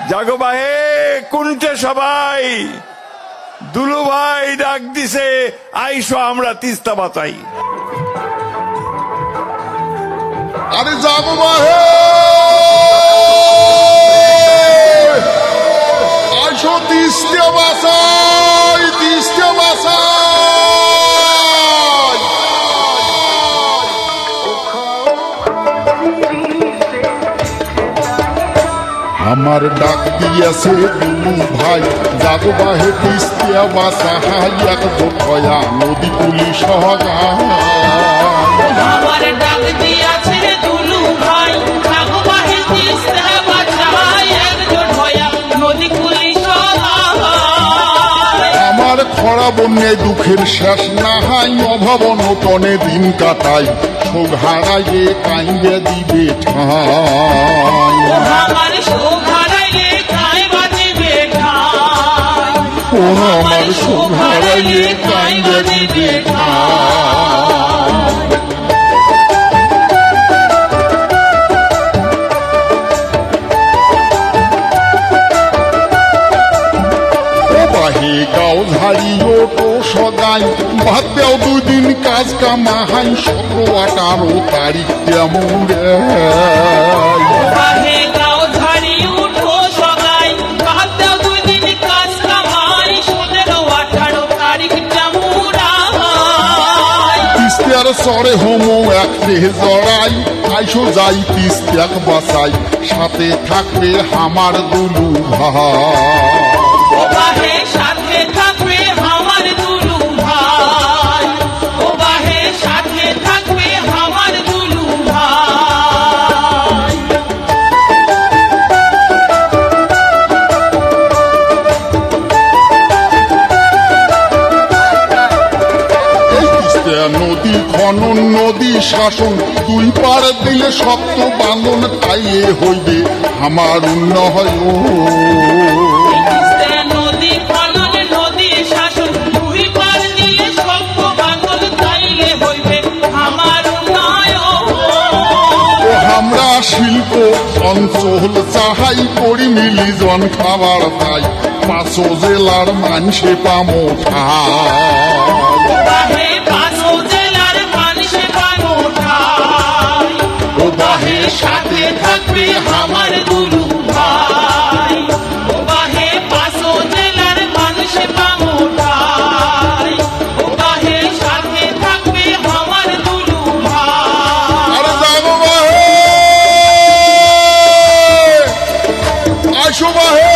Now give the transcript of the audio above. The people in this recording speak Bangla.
জাগো বাহে কোনটা সবাই দুলু ভাই ডাক দিছে আইসো আমরা তিস্তা বাঁচাই। আরে জাগো বাহে আইসো তিস্তা বাঁচাই তিস্তা বাঁচাই। আমার ডাক দিয়েছে দুলু ভাই জাগো বাহে তিস্তা বাঁচাই একজোট হয়া নদী পুলিশ আমার ডাক দিয়েছে দুলু ভাই জাগো বাহে তিস্তা বাঁচাই একজোট হয়া নদী পুলিশ। আমার খরা বন্যায় দুঃখের শেষ না হাই অভাব নটনে দিন কাটাই শোক হারাইয়ে কাইবে দিবে ঠাই। আমার শোক হারাইলে কাই বাজিবে ঠাই। ও আমার শোক হারাইয়ে কাইবে দিবে ঠাই। বাহে গাও ঝাড়িও তো সদাই ভাত দেও দুদিন কাজ কামাহাই 17-18 তারিখ কেমন রে। বাহে গাও ঝাড়ি উঠো সবাই ভাত দাও 2 দিন কাজ কামাই 17-18 তারিখ জামুরাই। তিস্তার সরে হোমো একতে জড়াই আইসো যাই তিস্তাক বাঁচাই সাথে থাকবে আমার দুলু ভাই। ও বাহে সাথে থাকবে আমার দুলু ভাই। ও বাহে সাথে থাকবে আমার দুলু ভাই। এই তিস্তা নদী খনন নদী শাসন 2 পার দিলে শক্ত বাঁধন তাইয়ে হইবে আমার উন্নয়ন। তিস্তা নদী খনন নদী শাসন 2 পার দিয়ে শক্ত বাঁধন তাইলে হইবে আমার উন্নয়ন। ও আমরা শিল্প অঞ্চল চাহাই করি মিলি জন খাবার পাই 5 জেলার মানুষে পামো ঠাই। ও বাহে 5 জেলার মানুষে পাবো ঠাই। ও বাহে সাথে থাকবে আমার দুলু ভাই। ও বাহে 5 জেলার মানুষে পাবো ঠাই। ও বাহে সাথে থাকবে আমার দুলু ভাই। আরে যাবো বাহে আইসো বাহে